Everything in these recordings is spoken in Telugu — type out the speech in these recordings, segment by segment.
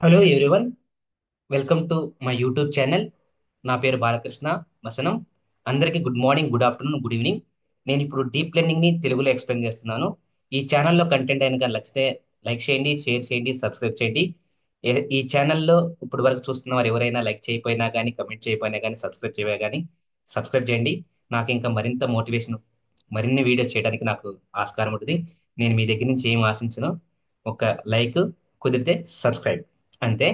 Hello everyone, welcome to my YouTube channel. నా పేరు బాలకృష్ణ వసనం. అందరికీ good morning, good afternoon, good evening. నేను ఇప్పుడు డీప్ లెర్నింగ్ని తెలుగులో ఎక్స్ప్లెయిన్ చేస్తున్నాను. ఈ ఛానల్లో కంటెంట్ అయినా నచ్చితే లైక్ చేయండి, షేర్ చేయండి, సబ్స్క్రైబ్ చేయండి. ఈ ఛానల్లో ఇప్పుడు వరకు చూస్తున్న వారు ఎవరైనా లైక్ చేయకపోయినా కానీ, కమెంట్ చేయకపోయినా కానీ, సబ్స్క్రైబ్ చేయగా కానీ సబ్స్క్రైబ్ చేయండి. నాకు ఇంకా మరింత మోటివేషన్, మరిన్ని వీడియోస్ చేయడానికి నాకు ఆస్కారం ఉంటుంది. నేను మీ దగ్గర నుంచి ఏం ఆశించను, ఒక లైక్, కుదిరితే సబ్స్క్రైబ్, అంతే.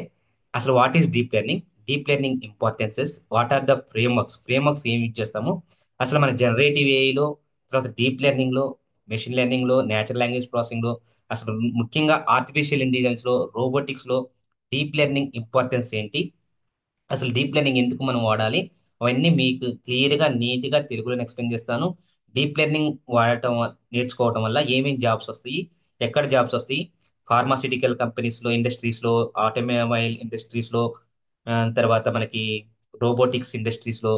అసలు what is deep learning, deep learning importances, what are the frameworks ఏం యూజ్ చేస్తాము, అసలు మన జనరేటివ్ ఏఐలో, తర్వాత డీప్ లెర్నింగ్ లో, మెషిన్ లెర్నింగ్ లో, నేచురల్ లాంగ్వేజ్ ప్రాసెసింగ్ లో, అసలు ముఖ్యంగా ఆర్టిఫిషియల్ ఇంటెలిజెన్స్ లో, రోబోటిక్స్ లో డీప్ లెర్నింగ్ ఇంపార్టెన్స్ ఏంటి, అసలు డీప్ లెర్నింగ్ ఎందుకు మనం వాడాలి, అవన్నీ మీకు క్లియర్ గా నీట్ గా తెలుగులో ఎక్స్ప్లెయిన్ చేస్తాను. డీప్ లెర్నింగ్ నేర్చుకోవటం వల్ల ఏమేమి జాబ్స్ వస్తాయి, ఎక్కడ జాబ్స్ వస్తాయి, ఫార్మాసిటికల్ కంపెనీస్ లో, ఇండస్ట్రీస్ లో, ఆటోమొబైల్ ఇండస్ట్రీస్ లో, తర్వాత మనకి రోబోటిక్స్ ఇండస్ట్రీస్ లో,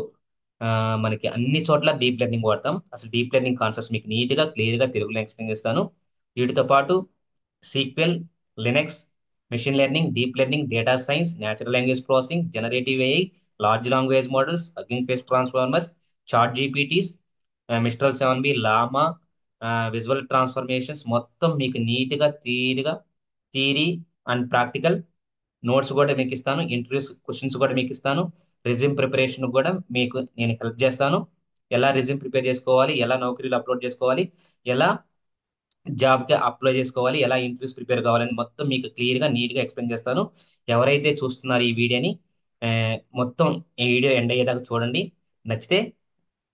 ఆ, మనకి అన్ని చోట్ల డీప్ లెర్నింగ్ వాడతాం. అసలు డీప్ లెర్నింగ్ కాన్సెప్ట్స్ మీకు నీట్ గా క్లియర్ గా తెలుగులో ఎక్స్ప్లెయిన్ చేస్తాను. వీటితో పాటు SQL, Linux, machine learning, deep learning, data science, natural language processing, generative AI, large language models, Hugging Face transformers, ChatGPTs, Mistral 7 B, Llama, visual transformations మొత్తం మీకు నీట్గా తీరిగా థియరీ అండ్ ప్రాక్టికల్ నోట్స్ కూడా మీకు ఇస్తాను. ఇంటర్వ్యూస్ క్వశ్చన్స్ కూడా మీకు ఇస్తాను. రెజ్యూమ్ ప్రిపరేషన్ కూడా మీకు నేను హెల్ప్ చేస్తాను. ఎలా రెజ్యూమ్ ప్రిపేర్ చేసుకోవాలి, ఎలా నౌకరీలు అప్లోడ్ చేసుకోవాలి, ఎలా జాబ్కి అప్లై చేసుకోవాలి, ఎలా ఇంటర్వ్యూస్ ప్రిపేర్ కావాలని మొత్తం మీకు క్లియర్గా నీట్గా ఎక్స్ప్లెయిన్ చేస్తాను. ఎవరైతే చూస్తున్నారు ఈ వీడియోని, ఆ, మొత్తం ఈ వీడియో ఎండ్ అయ్యేదాకా చూడండి. నచ్చితే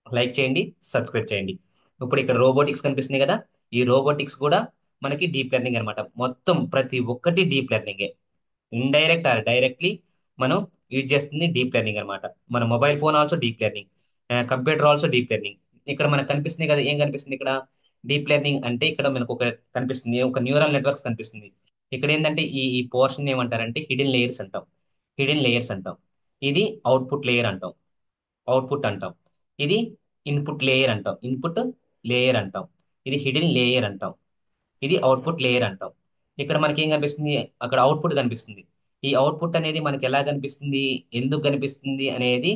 లైక్ చేయండి, సబ్స్క్రైబ్ చేయండి. ఇప్పుడు ఇక్కడ రోబోటిక్స్ కనిపిస్తుంది కదా, ఈ రోబోటిక్స్ కూడా మనకి డీప్ లెర్నింగ్ అనమాట. మొత్తం ప్రతి ఒక్కటి డీప్ లెర్నింగే. ఇండైరెక్ట్ ఆర్ డైరెక్ట్లీ మనం యూజ్ చేస్తుంది డీప్ లెర్నింగ్ అనమాట. మన mobile phone also deep learning, computer also deep learning. ఇక్కడ మనకు కనిపిస్తుంది కదా, ఏం కనిపిస్తుంది ఇక్కడ? డీప్ లెర్నింగ్ అంటే ఇక్కడ మనకు ఒక కనిపిస్తుంది, ఒక న్యూరల్ నెట్వర్క్స్ కనిపిస్తుంది. ఇక్కడ ఏంటంటే ఈ పోర్షన్ ఏమంటారంటే హిడెన్ లేయర్స్ అంటాం. హిడెన్ లేయర్స్ అంటాం. ఇది అవుట్పుట్ లేయర్ అంటాం. అవుట్పుట్ అంటాం. ఇది ఇన్పుట్ లేయర్ అంటాం. ఇన్పుట్ లేయర్ అంటాం. ఇది హిడెన్ లేయర్ అంటాం. ఇది అవుట్పుట్ లేయర్ అంటాం. ఇక్కడ మనకి ఏం కనిపిస్తుంది? అక్కడ అవుట్పుట్ కనిపిస్తుంది. ఈ అవుట్పుట్ అనేది మనకి ఎలా కనిపిస్తుంది, ఎందుకు కనిపిస్తుంది అనేది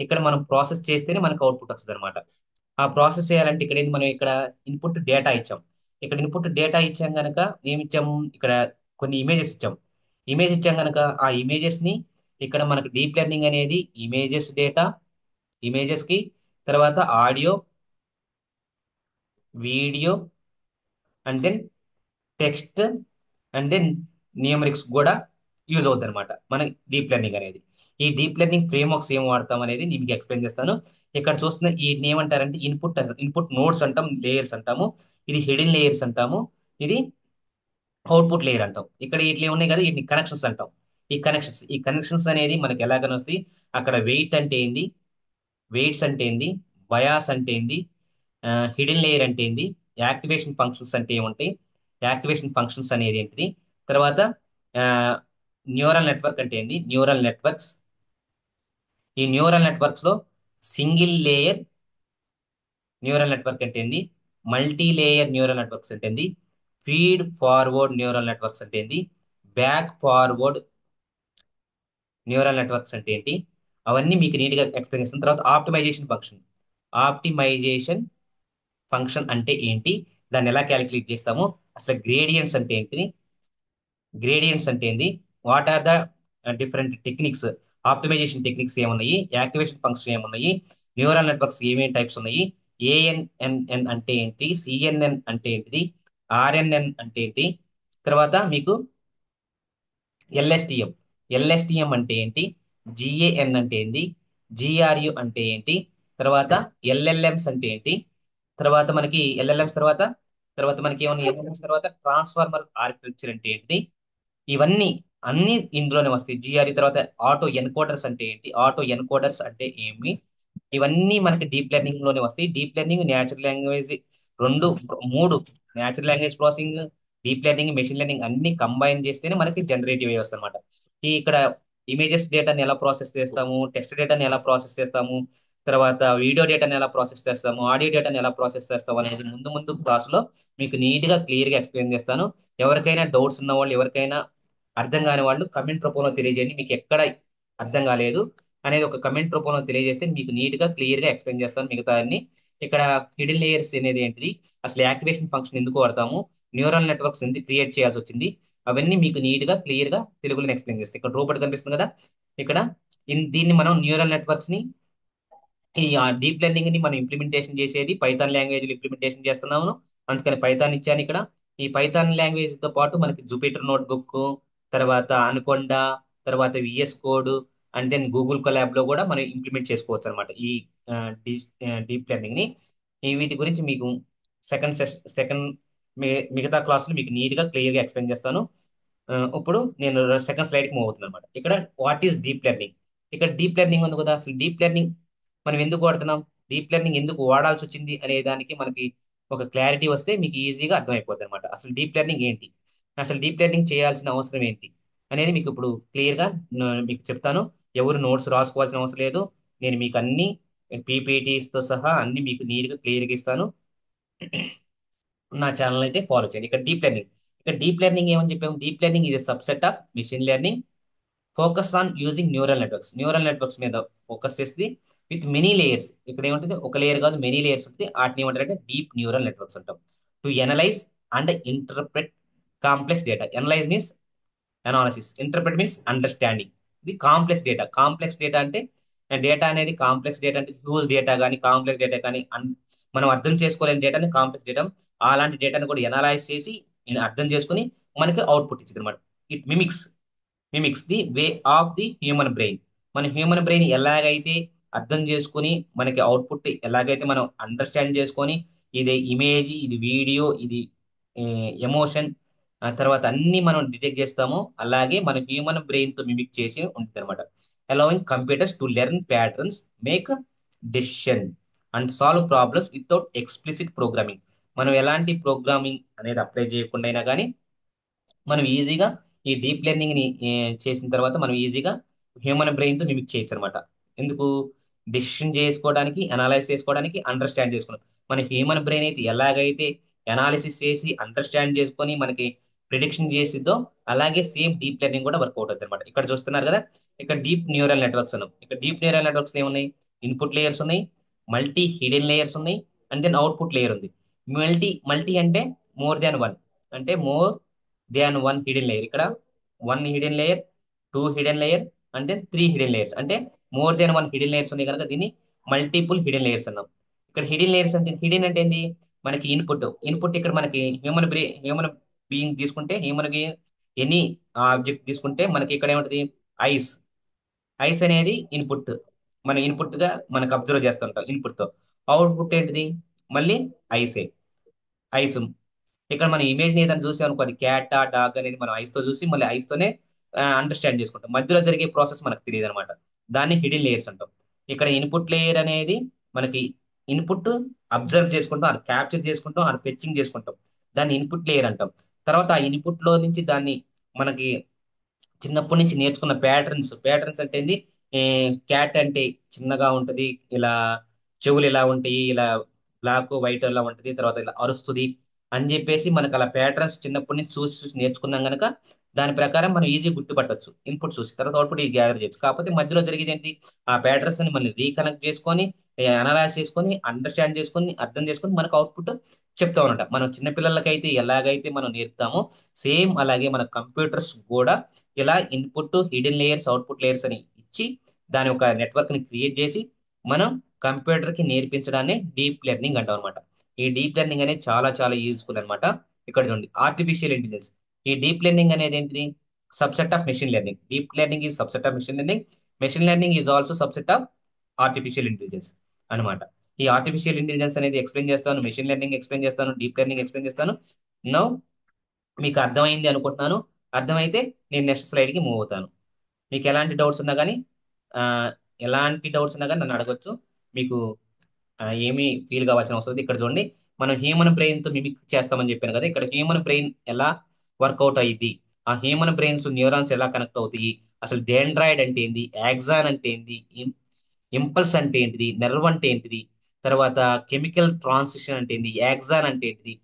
ఇక్కడ మనం ప్రాసెస్ చేస్తేనే మనకు అవుట్పుట్ వస్తుంది అనమాట. ఆ ప్రాసెస్ చేయాలంటే ఇక్కడ ఏంది, మనం ఇక్కడ ఇన్పుట్ డేటా ఇచ్చాం. ఇక్కడ ఇన్పుట్ డేటా ఇచ్చాం కనుక ఏమి ఇచ్చాము, ఇక్కడ కొన్ని ఇమేజెస్ ఇచ్చాం. ఇమేజ్ ఇచ్చాం కనుక ఆ ఇమేజెస్ ని ఇక్కడ మనకు డీప్ లెర్నింగ్ అనేది ఇమేజెస్ డేటా, ఇమేజెస్ కి, తర్వాత audio, video, and then text, and then numerics కూడా యూజ్ అవుతుంది అనమాట మన డీప్ లెర్నింగ్ అనేది. ఈ డీప్ లెర్నింగ్ ఫ్రేమ్వర్క్స్ ఏం వాడతాం అనేది నేను మీకు ఎక్స్ప్లెయిన్ చేస్తాను. ఇక్కడ చూస్తున్న ఈ ఏమంటారంటే ఇన్పుట్ నోడ్స్ అంటాం, లేయర్స్ అంటాము. ఇది హిడెన్ లేయర్స్ అంటాము. ఇది అవుట్పుట్ లేయర్ అంటాం. ఇక్కడ ఇట్లా ఉన్నాయి కదా, వీటిని కనెక్షన్స్ అంటాం. ఈ కనెక్షన్స్ అనేది మనకి ఎలాగని వస్తాయి, అక్కడ వెయిట్ అంటే ఏంది, వెయిట్స్ అంటే ఏంది, బయాస్ అంటే ఏంది, హిడెన్ లేయర్ అంటే ఏంది, యాక్టివేషన్ ఫంక్షన్స్ అంటే ఏముంటాయి, యాక్టివేషన్ ఫంక్షన్స్ అనేది ఏంటిది, తర్వాత న్యూరల్ నెట్వర్క్ అంటే ఏంది, న్యూరల్ నెట్వర్క్స్, ఈ న్యూరల్ నెట్వర్క్స్ లో సింగిల్ లేయర్ న్యూరల్ నెట్వర్క్ అంటే ఏంది, మల్టీ లేయర్ న్యూరల్ నెట్వర్క్స్ అంటే ఏంది, ఫీడ్ ఫార్వర్డ్ న్యూరల్ నెట్వర్క్స్ అంటే ఏంది, బ్యాక్ ఫార్వర్డ్ న్యూరల్ నెట్వర్క్స్ అంటే ఏంటి, అవన్నీ మీకు నీట్గా ఎక్స్ప్లెయిన్ చేసిన తర్వాత ఆప్టిమైజేషన్ ఫంక్షన్ అంటే ఏంటి, దాన్ని ఎలా క్యాలిక్యులేట్ చేస్తాము, అసలు గ్రేడియంట్స్ అంటే ఏంటిది, గ్రేడియంట్స్ అంటే ఏంది, what are the different techniques, optimisation techniques ఏమున్నాయి, యాక్టివేషన్ ఫంక్షన్ ఏమున్నాయి, న్యూరల్ నెట్వర్క్స్ ఏమేమి టైప్స్ ఉన్నాయి, ఏఎన్ఎన్ఎన్ అంటే ఏంటి, సిఎన్ఎన్ అంటే ఏంటిది, ఆర్ఎన్ఎన్ అంటే ఏంటి, తర్వాత మీకు ఎల్ఎస్టిఎం, ఎల్ఎస్టిఎం అంటే ఏంటి, జిఏఎన్ అంటే ఏంటి, జిఆర్యు అంటే ఏంటి, తర్వాత ఎల్ఎల్ఎంస్ అంటే ఏంటి, తర్వాత మనకి ఎల్ఎల్ఎంస్ తర్వాత తర్వాత మనకి ఏమన్నా ఎల్ఎల్ఎంస్ తర్వాత ట్రాన్స్ఫార్మర్ ఆర్కిటెక్చర్ అంటే ఏంటి, ఇవన్నీ అన్ని ఇందులోనే వస్తాయి. జిఆర్ఈ తర్వాత ఆటో ఎన్కోడర్స్ అంటే ఏంటి, ఆటో ఎన్కోడర్స్ అంటే ఏమి, ఇవన్నీ మనకి డీప్ లెర్నింగ్ లోనే వస్తాయి. డీప్ లెర్నింగ్, న్యాచురల్ లాంగ్వేజ్, రెండు, మూడు, natural language processing, deep learning, machine learning అన్ని కంబైన్ చేస్తేనే మనకి జనరేటివ్ వస్తుంది అనమాట. ఈ ఇక్కడ ఇమేజెస్ డేటాని ఎలా ప్రాసెస్ చేస్తాము, టెక్స్ట్ డేటాని ఎలా ప్రాసెస్ చేస్తాము, తర్వాత వీడియో డేటాని ఎలా ప్రాసెస్ చేస్తాము, ఆడియో డేటాని ఎలా ప్రాసెస్ చేస్తాము అనేది ముందు ముందు క్లాస్ లో మీకు నీట్ గా క్లియర్ గా ఎక్స్ప్లెయిన్ చేస్తాను. ఎవరికైనా డౌట్స్ ఉన్న వాళ్ళు, ఎవరికైనా అర్థం కాని వాళ్ళు కమెంట్ రూపంలో తెలియజేయండి. మీకు ఎక్కడ అర్థం కాలేదు అనేది ఒక కమెంట్ రూపంలో తెలియజేస్తే మీకు నీట్ గా క్లియర్ గా ఎక్స్ప్లెయిన్ చేస్తాను మిగతా అన్ని. ఇక్కడ హిడెన్ లేయర్స్ అనేది ఏంటిది, అసలు యాక్టివేషన్ ఫంక్షన్ ఎందుకు వాడతాము, న్యూరల్ నెట్వర్క్స్ ఎందుకు క్రియేట్ చేయాల్సి వచ్చింది, అవన్నీ మీకు నీట్ గా క్లియర్ గా తెలుగులో ఎక్స్ప్లెయిన్ చేస్తాను. ఇక్కడ రూపటి కనిపిస్తుంది కదా, ఇక్కడ దీన్ని మనం న్యూరల్ నెట్వర్క్స్ ని, ఈ డీప్ లెర్నింగ్ ని మనం ఇంప్లిమెంటేషన్ చేసేది పైథాన్ లాంగ్వేజ్ లో ఇంప్లిమెంటేషన్ చేస్తున్నాము. అందుకని పైథాన్ ఇచ్చాను ఇక్కడ. ఈ పైథాన్ లాంగ్వేజ్ తో పాటు మనకి జూపిటర్ నోట్బుక్, తర్వాత అనుకొండ, తర్వాత VS code, and then Google Colab లో కూడా మనం ఇంప్లిమెంట్ చేసుకోవచ్చు అనమాట ఈ డీప్ లెర్నింగ్ ని. ఈ వీటి గురించి మీకు సెకండ్ మిగతా క్లాసులు మీకు నీట్ గా క్లియర్ గా ఎక్స్ప్లెయిన్ చేస్తాను. ఇప్పుడు నేను సెకండ్ స్లైడ్ కి మూవ్ అవుతున్నాను అనమాట. ఇక్కడ వాట్ ఈస్ డీప్ లెర్నింగ్. ఇక్కడ డీప్ లెర్నింగ్ ఉంది కదా, అసలు డీప్ లెర్నింగ్ మనం ఎందుకు వాడుతున్నాం, డీప్ లెర్నింగ్ ఎందుకు వాడాల్సి వచ్చింది అనే దానికి మనకి ఒక క్లారిటీ వస్తే మీకు ఈజీగా అర్థమైపోతుంది అనమాట. అసలు డీప్ లెర్నింగ్ ఏంటి, అసలు డీప్ లెర్నింగ్ చేయాల్సిన అవసరం ఏంటి అనేది మీకు ఇప్పుడు క్లియర్ గా మీకు చెప్తాను. ఎవరు నోట్స్ రాసుకోవాల్సిన అవసరం లేదు. నేను మీకు అన్ని పీపీటీస్ తో సహా అన్ని మీకు నీట్ గా క్లియర్ గా ఇస్తాను. నా ఛానల్ అయితే ఫాలో చేయండి. ఇక్కడ డీప్ లెర్నింగ్ ఏమని చెప్పాము, డీప్ లెర్నింగ్ ఇది subset of machine learning focus on using neural networks మీద ఫోకస్ చేస్తుంది విత్ మెనీ లేయర్స్. ఇక్కడ ఏముంటుంది, ఒక లేయర్ కాదు మెనీ లేయర్స్ ఉంటుంది. వాటిని ఏమంటారంటే డీప్ న్యూరల్ నెట్వర్క్స్ అంటాం. To analyse and interpret complex data. Analyse means analysis, interpret means understanding. ఇది కాంప్లెక్స్ డేటా అంటే డేటా అనేది కాంప్లెక్స్ డేటా అంటే హ్యూజ్ డేటా కానీ కాంప్లెక్స్ డేటా కానీ మనం అర్థం చేసుకోలేని డేటాని కాంప్లెక్స్ డేటా. అలాంటి డేటాని కూడా ఎనలైజ్ చేసి అర్థం చేసుకుని మనకి అవుట్పుట్ ఇచ్చింది అనమాట. It mimics the way of the human brain. మన హ్యూమన్ బ్రెయిన్ ఎలాగైతే అర్థం చేసుకుని మనకి అవుట్పుట్ ఎలాగైతే మనం అండర్స్టాండ్ చేసుకొని, ఇది ఇమేజ్, ఇది వీడియో, ఇది ఎమోషన్, ఆ తర్వాత అన్ని మనం డిటెక్ట్ చేస్తామో అలాగే మన హ్యూమన్ బ్రెయిన్ తో మిమిక్ చేసి ఉంటుంది అనమాట. Allowing computers to learn patterns, make decision and solve problems without explicit programming. మనం ఎలాంటి ప్రోగ్రామింగ్ అనేది అప్లై చేయకుండా అయినా కానీ మనం ఈజీగా ఈ డీప్ లెర్నింగ్ ని చేసిన తర్వాత మనం ఈజీగా హ్యూమన్ బ్రెయిన్ తో మిమిక్ చేయొచ్చు అనమాట. ఎందుకు, డెసిషన్ చేసుకోవడానికి, అనలైజ్ చేసుకోవడానికి, అండర్స్టాండ్ చేసుకోవడం. మన హ్యూమన్ బ్రెయిన్ అయితే ఎలాగైతే అనాలిసిస్ చేసి అండర్స్టాండ్ చేసుకొని మనకి ప్రిడిక్షన్ చేసిద్దో అలాగే సేమ్ డీప్ లెర్నింగ్ కూడా వర్కౌట్ అవుతుంది అనమాట. ఇక్కడ చూస్తున్నారు కదా, ఇక్కడ డీప్ న్యూరల్ నెట్వర్క్స్ ఉన్నాం. ఇక్కడ డీప్ న్యూరల్ నెట్వర్క్స్ ఏమున్నాయి, ఇన్పుట్ లేయర్స్ ఉన్నాయి, మల్టీ హిడెన్ లేయర్స్ ఉన్నాయి, అండ్ దెన్ అవుట్పుట్ లేయర్ ఉంది. మల్టీ అంటే మోర్ దాన్ వన్, అంటే more than one hidden layer. ఇక్కడ one hidden layer, two hidden layer, and then three hidden layers. అంటే more than one hidden layers ఉన్నాయి కనుక దీన్ని మల్టిపుల్ హిడెన్ లేయర్స్ అన్నాం. ఇక్కడ హిడెన్ లేయర్స్ అంటే, హిడెన్ అంటే ఏంది, మనకి ఇన్పుట్ ఇక్కడ మనకి హ్యూమన్ బీయింగ్ తీసుకుంటే, ఎనీ ఆబ్జెక్ట్ తీసుకుంటే మనకి ఇక్కడ ఏముంటది, ఐస్. ఐస్ అనేది ఇన్పుట్, మన ఇన్పుట్ గా మనకు అబ్జర్వ్ చేస్తుంటాం ఇన్పుట్ తో. అవుట్పుట్ ఏంటిది, మళ్ళీ ఐసే, ఐస్. ఇక్కడ మన ఇమేజ్ ని ఏదైనా చూసాం అనుకో, అది క్యాట్ డాగ్ అనేది మనం ఐస్ తో చూసి మళ్ళీ ఐస్ తోనే అండర్స్టాండ్ చేసుకుంటాం. మధ్యలో జరిగే ప్రాసెస్ మనకు తెలియదు అనమాట. దాన్ని హిడెన్ లేయర్స్ అంటాం. ఇక్కడ ఇన్పుట్ లేయర్ అనేది మనకి ఇన్పుట్ అబ్జర్వ్ చేసుకుంటాం, అది క్యాప్చర్ చేసుకుంటాం, అది ఫెచ్చింగ్ చేసుకుంటాం. దాన్ని ఇన్పుట్ లేయర్ అంటాం. తర్వాత ఆ ఇన్పుట్ లో నుంచి దాన్ని మనకి చిన్నప్పటి నుంచి నేర్చుకున్న ప్యాటర్న్స్ అంటే ఏంది, క్యాట్ అంటే చిన్నగా ఉంటది, ఇలా చెవులు ఇలా ఉంటాయి, ఇలా బ్లాక్ వైట్ ఇలా ఉంటది, తర్వాత ఇలా అరుస్తుంది అని చెప్పేసి మనకు అలా ప్యాటర్న్స్ చిన్నప్పటి నుంచి చూసి చూసి నేర్చుకున్నాం గనక దాని ప్రకారం మనం ఈజీ గుర్తుపట్టొచ్చు. ఇన్పుట్ చూసి తర్వాత అవుట్పుట్ గ్యాదర్ చేయొచ్చు. కాకపోతే మధ్యలో జరిగేది ఏంటి, ఆ ప్యాటర్న్స్ ని మనం రీకనెక్ట్ చేసుకొని, అనలైజ్ చేసుకొని, అండర్స్టాండ్ చేసుకొని, అర్థం చేసుకొని మనకు అవుట్పుట్ చెప్తా ఉన్నట. మనం చిన్నపిల్లలకైతే ఎలాగైతే మనం నేర్పుతామో సేమ్ అలాగే మన కంప్యూటర్స్ కూడా ఇలా input hidden layers output layers అని ఇచ్చి దాని ఒక నెట్వర్క్ ని క్రియేట్ చేసి మనం కంప్యూటర్ కి నేర్పించడాన్ని డీప్ లెర్నింగ్ అంటాం అనమాట. ఈ డీప్ లెర్నింగ్ అనేది చాలా చాలా యూజ్ఫుల్ అనమాట. ఇక్కడ చూడండి, ఆర్టిఫిషియల్ ఇంటెలిజెన్స్. ఈ డీప్ లెర్నింగ్ అనేది ఏంటిది, subset of machine learning. Deep learning is subset of machine learning. Machine learning is also subset of artificial intelligence అనమాట. ఈ ఆర్టిఫిషియల్ ఇంటెలిజెన్స్ అనేది ఎక్స్ప్లెయిన్ చేస్తాను, మెషిన్ లెర్నింగ్ ఎక్స్ప్లెయిన్ చేస్తాను, డీప్ లెర్నింగ్ ఎక్స్ప్లెయిన్ చేస్తాను. నౌ మీకు అర్థమైంది అనుకుంటున్నాను. అర్థమైతే నేను నెక్స్ట్ స్లైడ్ కి మూవ్ అవుతాను. మీకు ఎలాంటి డౌట్స్ ఉన్నా కానీ ఆ, నన్ను అడగొచ్చు. మీకు ఏమీ ఫీల్ కావాల్సిన అవసరం లేదు. ఇక్కడ చూడండి, మనం హ్యూమన్ బ్రెయిన్ తో మిమిక్ చేస్తామని చెప్పాను కదా, ఇక్కడ హ్యూమన్ బ్రెయిన్ ఎలా వర్కౌట్ అయ్యిద్ది, ఆ హ్యూమన్ బ్రెయిన్స్ న్యూరాన్స్ ఎలా కనెక్ట్ అవుతాయి, అసలు డెండ్రాయిడ్ అంటే ఏంది, యాక్సాన్ అంటే ఏంది, ఇంపల్స్ అంటే ఏంటిది, నెర్వ్ అంటే ఏంటిది, తర్వాత కెమికల్ ట్రాన్సిషన్ అంటే ఏంది, యాక్సాన్ అంటే ఏంటిది,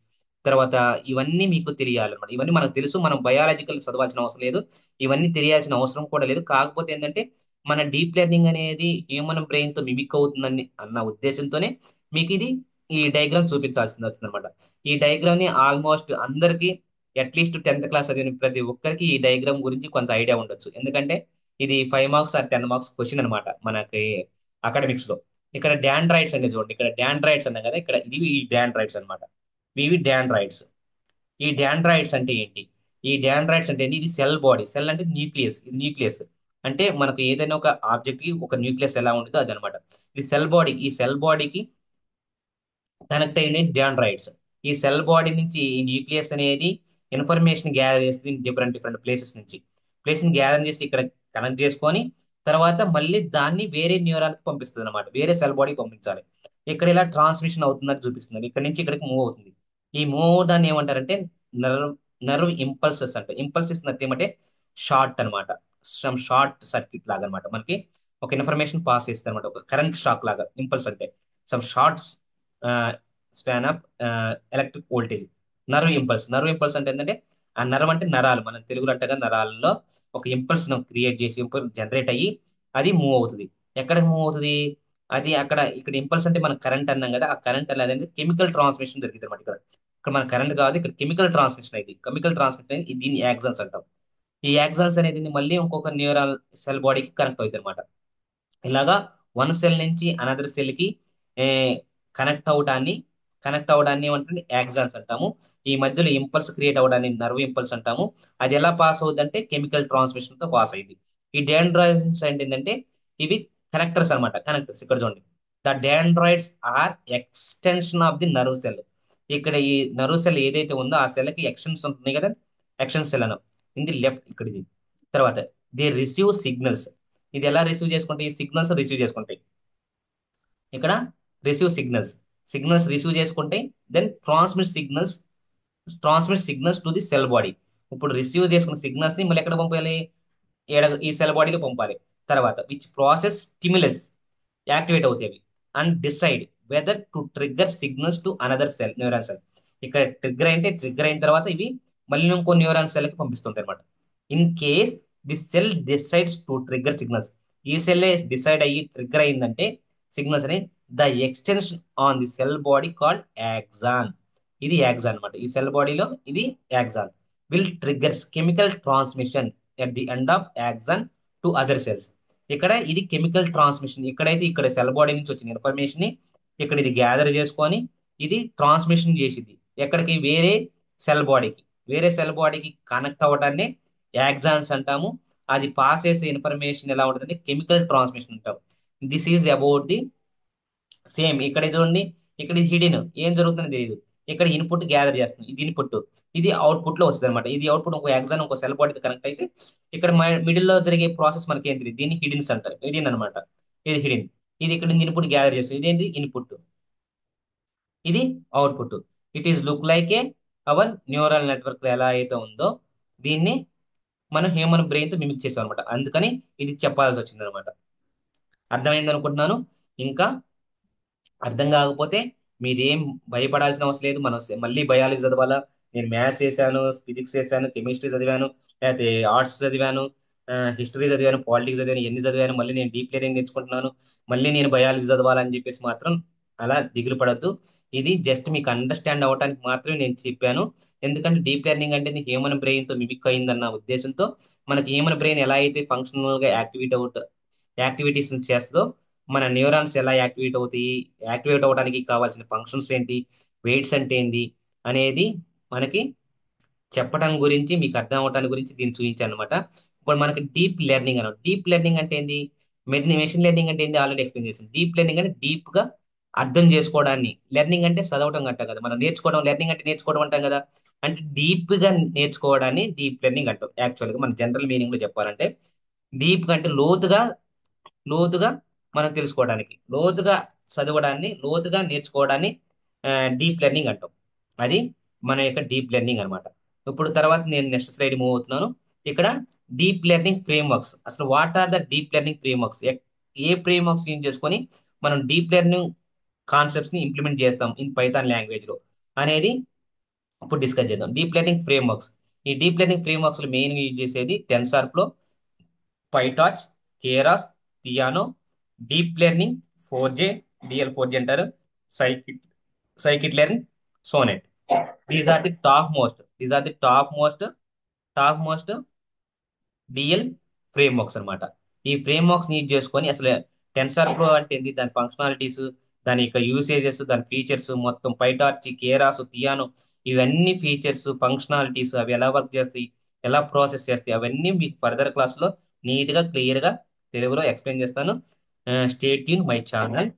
తర్వాత ఇవన్నీ మీకు తెలియాలన్నమాట. ఇవన్నీ మనకు తెలుసు, మనం బయాలజికల్ చదవాల్సిన అవసరం లేదు, ఇవన్నీ తెలియాల్సిన అవసరం కూడా లేదు. కాకపోతే ఏంటంటే మన డీప్ లెర్నింగ్ అనేది హ్యూమన్ బ్రెయిన్ తో మిమిక్ అవుతుందని అన్న ఉద్దేశంతోనే మీకు ఈ డయాగ్రామ్ చూపించాల్సింది వచ్చిందనమాట. ఈ డయాగ్రామ్ ని ఆల్మోస్ట్ అందరికీ అట్లీస్ట్ 10th క్లాస్ చదివిన ప్రతి ఒక్కరికి ఈ డయాగ్రామ్ గురించి కొంత ఐడియా ఉండొచ్చు. ఎందుకంటే ఇది 5 మార్క్స్ ఆర్ 10 మార్క్స్ క్వశ్చన్ అనమాట మనకి అకాడమిక్స్ లో. ఇక్కడ డాండ్రాయిడ్స్ అంటే చూడండి, ఇక్కడ డాండ్రాయిడ్స్ అన్నా కదా, ఇక్కడ ఇది ఈ డాండ్రాయిడ్స్ అనమాట. ఇవి డాండ్రాయిడ్స్. ఈ డాండ్రాయిడ్స్ అంటే ఏంటి? ఈ డాండ్రాయిడ్స్ అంటే ఏంటి? ఇది సెల్ బాడీ. సెల్ అంటే న్యూక్లియస్. ఇది న్యూక్లియస్ అంటే మనకు ఏదైనా ఒక ఆబ్జెక్ట్ కి ఒక న్యూక్లియస్ ఎలా ఉంటుందో అది అనమాట. ఇది సెల్ బాడీ. ఈ సెల్ బాడీకి కనెక్ట్ అయిన డాండ్రాయిడ్స్. ఈ సెల్ బాడీ నుంచి ఈ న్యూక్లియస్ అనేది ఇన్ఫర్మేషన్ గ్యాదర్ చేస్తుంది డిఫరెంట్ డిఫరెంట్ ప్లేసెస్ నుంచి. ప్లేస్ ని గ్యాదర్ చేసి ఇక్కడ కనెక్ట్ చేసుకొని తర్వాత మళ్ళీ దాన్ని వేరే న్యూరాన్కి పంపిస్తుంది అనమాట. వేరే సెల్ బాడీకి పంపించాలి. ఇక్కడ ఇలా ట్రాన్స్మిషన్ అవుతుందని చూపిస్తుంది. ఇక్కడ నుంచి ఇక్కడికి మూవ్ అవుతుంది. ఈ మూవ్ దాన్ని ఏమంటారంటే నర్వ్ నర్వ్ ఇంపల్సెస్ అంటే. ఇంపల్సెస్ నథింగ్ అంటే షార్ట్ అనమాట. సమ్ షార్ట్ సర్క్యూట్ లాగా అనమాట. మనకి ఒక ఇన్ఫర్మేషన్ పాస్ చేస్తుంది అనమాట, ఒక కరెంట్ షాక్ లాగా. ఇంపల్స్ అంటే some short span of electric voltage. Nerve impulse అంటే ఏంటంటే ఆ నర్వ్ అంటే నరాలు, మనం తెలుగులో అంటగా నరాలలో ఒక ఇంపల్స్ క్రియేట్ చేసి ఇంపల్స్ జనరేట్ అయ్యి అది మూవ్ అవుతుంది. ఎక్కడికి మూవ్ అవుతుంది? అది అక్కడ ఇక్కడ ఇంపల్స్ అంటే మనం కరెంట్ అన్నాం కదా, ఆ కరెంట్ అనేది కెమికల్ ట్రాన్స్మిషన్ జరిగింది అనమాట. ఇక్కడ ఇక్కడ మన కరెంట్ కాదు, ఇక్కడ కెమికల్ ట్రాన్స్మిషన్ అయింది. కెమికల్ ట్రాన్స్మిషన్ అనేది దీన్ని యాక్సన్స్ అంటాం. ఈ యాక్సన్స్ అనేది మళ్ళీ ఇంకొక న్యూరల్ సెల్ బాడీకి కనెక్ట్ అవుతుంది అనమాట. ఇలాగా వన్ సెల్ నుంచి అనదర్ సెల్ కి కనెక్ట్ అవడాన్ని కనెక్ట్ అవడాన్ని ఏమంటే యాక్సాన్స్ అంటాము. ఈ మధ్యలో ఇంపల్స్ క్రియేట్ అవడాన్ని నర్వ్ ఇంపల్స్ అంటాము. అది ఎలా పాస్ అవుతుంది అంటే కెమికల్ ట్రాన్స్మిషన్ తో పాస్ అయింది. ఈ డాండ్రాయిడ్స్ అంటే ఏంటంటే ఇవి కనెక్టర్స్ అన్నమాట. కనెక్టర్స్ ఇక్కడ చూడండి. The dendrites are extension of the nerve cell. ఇక్కడ ఈ నర్వ్ సెల్ ఏదైతే ఉందో ఆ సెల్ కి ఎక్షన్స్ ఉంటున్నాయి కదా, ఎక్షన్ సెల్ అనం. ఇది లెఫ్ట్ ఇక్కడ ఇది. తర్వాత దే రిసీవ్ సిగ్నల్స్. ఇది ఎలా రిసీవ్ చేసుకుంటాయి? సిగ్నల్స్ రిసీవ్ చేసుకుంటాయి. ఇక్కడ రిసీవ్ సిగ్నల్స్. సిగ్నల్స్ రిసీవ్ చేసుకుంటే then transmit signals to the cell body. ఇప్పుడు రిసీవ్ చేసుకున్న సిగ్నల్స్ ని మళ్ళీ ఎక్కడ పంపాలి? ఈ సెల్ బాడీలో పంపాలి. తర్వాత విచ్ ప్రాసెస్ స్టిమ్యులస్ యాక్టివేట్ అవుతాయి అవి and decide whether to trigger signals to another cell, neuron cell. ఇక్కడ ట్రిగ్గర్ అయిన తర్వాత ఇవి మళ్ళీ ఇంకో న్యూరాన్ సెల్ కి పంపిస్తుంటాయి అనమాట. In case the cell decides to trigger signals, ఈ సెల్ డిసైడ్ అయ్యి ట్రిగ్గర్ అయిందంటే సిగ్నల్స్ అని, the extension on the cell body called axon. ఇది యాక్సాన్ అనమాట. ఈ సెల్ బాడీలో ఇది axon will triggers chemical transmission at the end of axon to other cells. ఇక్కడ ఇది కెమికల్ ట్రాన్స్మిషన్. ఇక్కడైతే ఇక్కడ సెల్ బాడీ నుంచి వచ్చిన ఇన్ఫర్మేషన్ ని ఇక్కడ ఇది గ్యాదర్ చేసుకొని ఇది ట్రాన్స్మిషన్ చేసింది ఎక్కడికి? వేరే సెల్ బాడీకి కనెక్ట్ అవ్వడాన్ని యాక్సాన్స్ అంటాము. అది పాస్ చేసే ఇన్ఫర్మేషన్ ఎలా ఉంటుందంటే కెమికల్ ట్రాన్స్మిషన్ అంటాం. This is about the same. ఇక్కడ చూడండి, ఇక్కడ ఇది హిడెన్, ఏం జరుగుతుందో తెలియదు. ఇక్కడ ఇన్పుట్ గ్యాదర్ చేస్తుంది, ఇది ఇన్పుట్, ఇది అవుట్పుట్ లో వస్తుంది అనమాట. ఇది అవుట్పుట్ ఒక ఎగ్జామ్ ఒక సెల్ బాడీ కనెక్ట్ అయితే ఇక్కడ మిడిల్ లో జరిగే ప్రాసెస్ మనకి ఏం తెలియదు. దీన్ని హిడెన్స్ అంటారు. హిడెన్ అనమాట. ఇది హిడెన్. ఇది ఇక్కడ నుంచి ఇన్పుట్ గ్యాదర్ చేస్తుంది. ఇదేంటి? ఇన్పుట్. ఇది output. It is look like a our neural network ఎలా అయితే ఉందో దీన్ని మనం హ్యూమన్ బ్రెయిన్ తో మిమిక్ చేసాం అనమాట. అందుకని ఇది చెప్పాల్సి వచ్చింది అనమాట. అర్థమైంది అనుకుంటున్నాను. ఇంకా అర్థం కాకపోతే మీరేం భయపడాల్సిన అవసరం లేదు. మనం మళ్ళీ బయాలజీ చదవాలా? నేను మ్యాథ్స్ చేశాను, ఫిజిక్స్ చేశాను, కెమిస్ట్రీ చదివాను, లేకపోతే ఆర్ట్స్ చదివాను, హిస్టరీ చదివాను, పాలిటిక్స్ చదివాను, ఎన్ని చదివాను, మళ్ళీ నేను డీప్ లెర్నింగ్ నేర్చుకుంటున్నాను, మళ్ళీ నేను బయాలజీ చదవాలని చెప్పేసి మాత్రం అలా దిగులు పడద్దు. ఇది జస్ట్ మీకు అండర్స్టాండ్ అవ్వడానికి మాత్రమే నేను చెప్పాను. ఎందుకంటే డీప్ లెర్నింగ్ అంటే హ్యూమన్ బ్రెయిన్ తో మిమిక్ అయిందన్న ఉద్దేశంతో మనకి హ్యూమన్ బ్రెయిన్ ఎలా అయితే ఫంక్షనల్ గా యాక్టివిటీస్ చేస్తుందో మన న్యూరాన్స్ ఎలా యాక్టివేట్ అవడానికి కావాల్సిన ఫంక్షన్స్ ఏంటి, వెయిట్స్ అంటే ఏంటి అనేది మనకి చెప్పడం గురించి, మీకు అర్థం అవటానికి గురించి దీన్ని చూపించాను అనమాట. ఇప్పుడు మనకి డీప్ లెర్నింగ్ అన్నమాట. డీప్ లెర్నింగ్ అంటే ఏంది? మెషిన్ లెర్నింగ్ అంటే ఏంది? ఆల్రెడీ ఎక్స్ప్లెయిన్ చేసాను. డీప్ లెర్నింగ్ అంటే డీప్ గా అర్థం చేసుకోవడాన్ని. లెర్నింగ్ అంటే చదవటం అంటాం కదా, మనం నేర్చుకోవడం. లెర్నింగ్ అంటే నేర్చుకోవడం అంటాం కదా. అంటే డీప్ గా నేర్చుకోవడాన్ని డీప్ లెర్నింగ్ అంటాం. యాక్చువల్ గా మన జనరల్ మీనింగ్ లో చెప్పాలంటే డీప్ గా అంటే లోతుగా మనం తెలుసుకోవడానికి, లోతుగా చదవడాన్ని, లోతుగా నేర్చుకోవడాన్ని డీప్ లెర్నింగ్ అంటాం. అది మన యొక్క డీప్ లెర్నింగ్ అనమాట. ఇప్పుడు తర్వాత నేను నెక్స్ట్ స్లైడ్ మూవ్ అవుతున్నాను. ఇక్కడ డీప్ లెర్నింగ్ ఫ్రేమ్వర్క్స్. అసలు what are the deep learning frameworks? ఏ ఫ్రేమ్వర్క్స్ యూజ్ చేసుకొని మనం డీప్ లెర్నింగ్ కాన్సెప్ట్స్ ని ఇంప్లిమెంట్ చేస్తాం ఇన్ పైథాన్ లాంగ్వేజ్ లో అనేది ఇప్పుడు డిస్కస్ చేద్దాం డీప్ లెర్నింగ్ ఫ్రేమ్ వర్క్స్. ఈ డీప్ లెర్నింగ్ ఫ్రేమ్ వర్క్స్ లో మెయిన్ యూజ్ చేసేది TensorFlow, PyTorch, Keras, Theano, deep learning 4J, DL4J అంటారు, scikit scikit learn, Sonnet. These are the top most DL frameworks అనమాట. ఈ ఫ్రేమ్ వర్క్స్ యూజ్ చేసుకొని అసలు టెన్సర్ ఫ్లో అంటే ఏంది, దాని ఫంక్షనాలిటీస్, దాని యొక్క యూసేజెస్, దాని ఫీచర్స్ మొత్తం, పైటార్చి, కేరాస్, థియానో, ఇవన్నీ ఫీచర్స్, ఫంక్షనాలిటీస్ అవి ఎలా వర్క్ చేస్తాయి, ఎలా ప్రాసెస్ చేస్తాయి, అవన్నీ మీకు ఫర్దర్ క్లాస్లో నీట్గా క్లియర్గా తెలుగులో ఎక్స్ప్లెయిన్ చేస్తాను. State in my channel.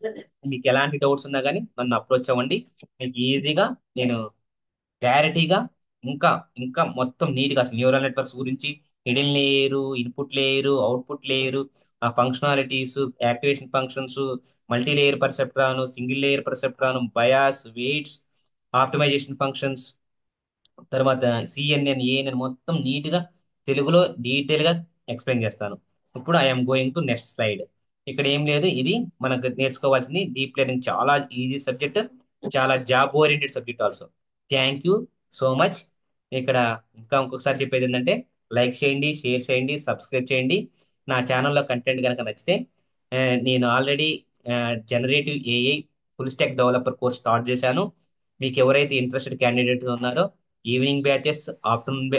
మీకు ఎలాంటి డౌట్స్ ఉన్నా కానీ నన్ను అప్రోచ్ అవ్వండి. మీకు ఈజీగా నేను క్లారిటీగా ఇంకా ఇంకా మొత్తం నీట్గా అసలు న్యూరల్ నెట్వర్క్స్ గురించి, hidden layer, input layer, output layer, ఆ functionalities, activation functions, multi layer perceptron, single layer perceptron, bias, weights, optimisation functions, తర్వాత సిఎన్ఎన్, ఏఎన్ఎన్ మొత్తం నీట్గా తెలుగులో డీటెయిల్గా ఎక్స్ప్లెయిన్ చేస్తాను. ఇప్పుడు I'm going to next slide. ఇక్కడ ఏం లేదు, ఇది మనకు నేర్చుకోవాల్సింది డీప్ లెర్నింగ్, చాలా ఈజీ సబ్జెక్ట్, చాలా job oriented subject also. Thank you so much. ఇక్కడ ఇంకా ఇంకొకసారి చెప్పేది ఏంటంటే, లైక్ చేయండి, షేర్ చేయండి, సబ్స్క్రైబ్ చేయండి. నా ఛానల్లో కంటెంట్ కనుక నచ్చితే, ఆ, నేను already generative AI full stack developer course start చేశాను. మీకు ఎవరైతే ఇంట్రెస్టెడ్ క్యాండిడేట్స్ ఉన్నారో, evening batches, afternoon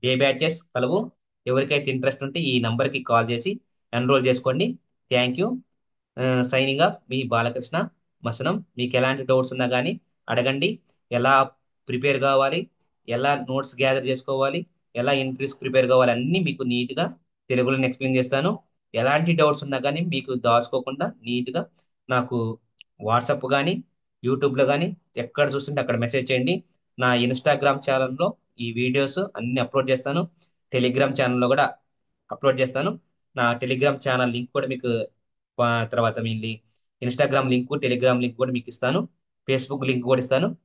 day batches కలవు. ఎవరికైతే ఇంట్రెస్ట్ ఉంటే ఈ నంబర్కి కాల్ చేసి ఎన్రోల్ చేసుకోండి. Thank you. సైనింగ్ ఆఫ్ మీ బాలకృష్ణ మసనం. మీకు ఎలాంటి డౌట్స్ ఉన్నా కానీ అడగండి. ఎలా ప్రిపేర్ కావాలి, ఎలా నోట్స్ గ్యాదర్ చేసుకోవాలి, ఎలా ఇంటర్వ్యూస్ ప్రిపేర్ కావాలి, అన్నీ మీకు నీట్గా తెలుగులో ఎక్స్ప్లెయిన్ చేస్తాను. ఎలాంటి డౌట్స్ ఉన్నా కానీ మీకు దాచుకోకుండా నీట్గా నాకు వాట్సాప్ కానీ, యూట్యూబ్లో కానీ, ఎక్కడ చూస్తుంటే అక్కడ మెసేజ్ చేయండి. నా ఇన్స్టాగ్రామ్ ఛానల్లో ఈ వీడియోస్ అన్ని అప్లోడ్ చేస్తాను. టెలిగ్రామ్ ఛానల్లో కూడా అప్లోడ్ చేస్తాను. నా టెలిగ్రామ్ ఛానల్ లింక్ కూడా మీకు తర్వాత మీ ఇన్స్టాగ్రామ్ లింక్, టెలిగ్రామ్ లింక్ కూడా మీకు ఇస్తాను. ఫేస్బుక్ లింక్ కూడా ఇస్తాను.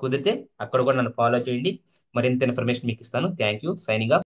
కుదిరితే అక్కడ కూడా నన్ను ఫాలో చేయండి. మరింత ఇన్ఫర్మేషన్ మీకు ఇస్తాను. Thank you. Signing off.